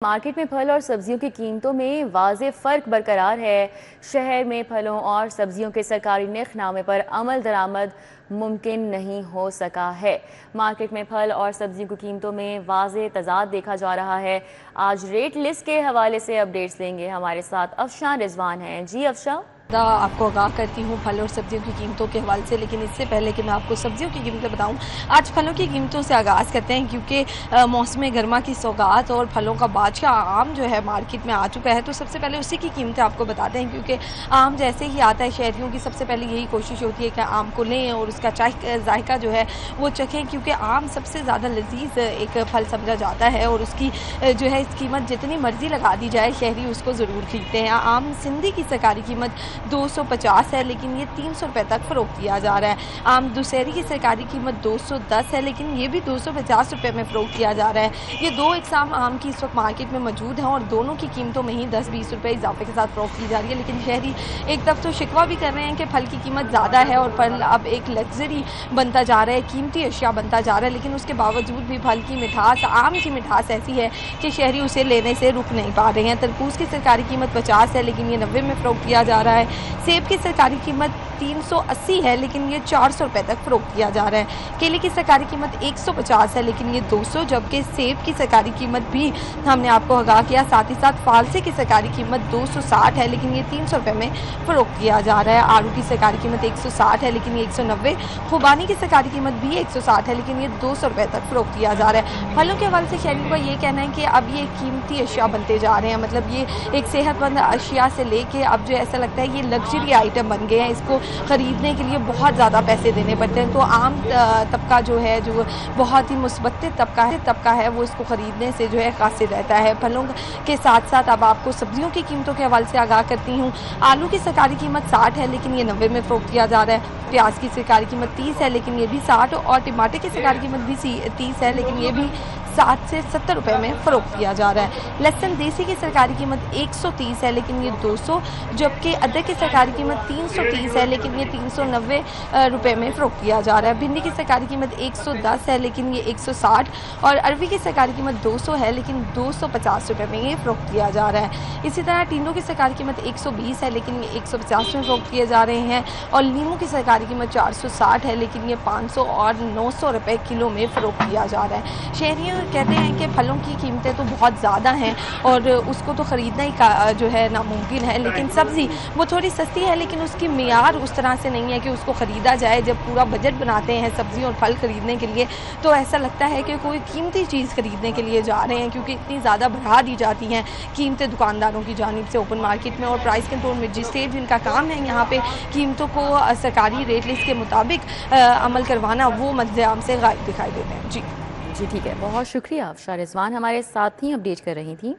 Market में फल और सब्जियों की कीमतों में वाज़ेह फ़र्क बरकरार है। शहर में फलों और सब्जियों के सरकारी नरखनामे पर अमल दरामद मुमकिन नहीं हो सका है। मार्केट में फल और सब्जियों की कीमतों में वाज़ेह तज़ाद देखा जा रहा है। आज रेट लिस्ट के हवाले से अपडेट्स लेंगे। हमारे साथ अफशा रिजवान हैं। जी अफशा। आपको आगाह करती हूँ फल और सब्जियों की कीमतों के हवाले से, लेकिन इससे पहले कि मैं आपको सब्जियों की कीमतें बताऊँ, आज फलों की कीमतों से आगाज़ करते हैं क्योंकि मौसम गर्मा की सौगात और फलों का बादशाह आम जो है मार्केट में आ चुका है। तो सबसे पहले उसी की कीमतें आपको बताते हैं क्योंकि आम जैसे ही आता है शहरियों की सबसे पहले यही कोशिश होती है कि आम को लें और उसका जायका जो है वो चखें, क्योंकि आम सबसे ज़्यादा लजीज एक फल समझा जाता है और उसकी जो है कीमत जितनी मर्जी लगा दी जाए शहरी उसको ज़रूर खरीदते हैं। आम सिंधी की सरकारी कीमत 250 है, लेकिन ये 300 रुपये तक फ़रोख्त किया जा रहा है। आम दुशहरी की सरकारी कीमत 210 है, लेकिन ये भी 250 रुपये में फ़रोख्त किया जा रहा है। ये दो इकसाम आम की इस वक्त मार्केट में मौजूद हैं और दोनों की कीमतों में ही 10-20 रुपये इजाफे के साथ फ़रोख्त की जा रही है। लेकिन शहरी एक तरफ तो शिकवा भी कर रहे हैं कि फल की कीमत ज़्यादा है और फल अब एक लग्जरी बनता जा रहा है, कीमती अशिया बनता जा रहा है, लेकिन उसके बावजूद भी फल की मिठास, आम की मिठास ऐसी है कि शहरी उसे लेने से रुक नहीं पा रहे हैं। तरबूज की सरकारी कीमत 50 है, लेकिन ये 90 में फ़रोख्त किया जा रहा है। सेब की सरकारी कीमत 380 है, लेकिन ये 400 रुपये तक फ़रोख्त किया जा रहा है। केले की सरकारी कीमत 150 है, लेकिन ये 200, जबकि सेब की सरकारी कीमत भी हमने आपको आगाह किया। साथ ही साथ फालसे की सरकारी कीमत 260 है, लेकिन ये 300 रुपये में फ़रोख्त किया जा रहा है। आड़ू की सरकारी कीमत 160 है, लेकिन ये 190। खुबानी की सरकारी कीमत भी 160 है, लेकिन ये 200 रुपये तक फ़रोख्त किया जा रहा है। फलों के हवाले से शहरियों का ये कहना है कि अब ये कीमती अशिया बनते जा रहे हैं, मतलब ये एक सेहतमंद अशिया से लेके अब जो ऐसा लगता है ये लग्जरी आइटम बन गए हैं, इसको ख़रीदने के लिए बहुत ज़्यादा पैसे देने पड़ते हैं। तो आम तबका जो है, जो बहुत ही मुस्बत तबका है, वो इसको ख़रीदने से जो है कासिर रहता है। फलों के साथ साथ अब आपको सब्जियों की कीमतों के हवाले से आगाह करती हूँ। आलू की सरकारी कीमत 60 है, लेकिन ये 90 में फ़रोख्त किया जा रहा है। प्याज की सरकारी कीमत 30 है, लेकिन ये भी 60, और टमाटर की सरकारी कीमत भी 30 है, लेकिन ये भी 60 से 70 रुपये में फ़रोख्त किया जा रहा है। लहसुन देसी की सरकारी कीमत 130 है, लेकिन ये 200, जबकि अदरक की सरकारी कीमत 330 है, लेकिन ये 390 रुपये में फ़रोख्त किया जा रहा है। भिंडी की सरकारी कीमत 110 है, लेकिन ये 160, और अरवी की सरकारी कीमत 200 है, लेकिन 250 रुपये में ये फ़रोख्त किया जा रहा है। इसी तरह टिंडों की सरकारी कीमत 120 है, लेकिन ये 150 में फ़रोख्त किए जा रहे हैं। और लीमू की सरकारी कीमत 460 है, लेकिन ये 500 और 900 रुपये किलो में फ़रोख्त किया जा रहा है। शहरी कहते हैं कि फलों की कीमतें तो बहुत ज़्यादा हैं और उसको तो ख़रीदना ही जो है नामुमकिन है, लेकिन सब्ज़ी वो थोड़ी सस्ती है, लेकिन उसकी मियार उस तरह से नहीं है कि उसको ख़रीदा जाए। जब पूरा बजट बनाते हैं सब्ज़ी और फल ख़रीदने के लिए तो ऐसा लगता है कि कोई कीमती चीज़ ख़रीदने के लिए जा रहे हैं, क्योंकि इतनी ज़्यादा बढ़ा दी जाती हैं कीमतें दुकानदारों की जानिब से ओपन मार्केट में। और प्राइस कंट्रोल मजिस्ट्रेट जिनका काम है यहाँ पर कीमतों को सरकारी रेट लिस्ट के मुताबिक अमल करवाना, वो मंज़र-ए-आम से गायब दिखाई देते हैं। जी जी ठीक है, बहुत शुक्रिया अफशा रिजवान हमारे साथ ही अपडेट कर रही थी।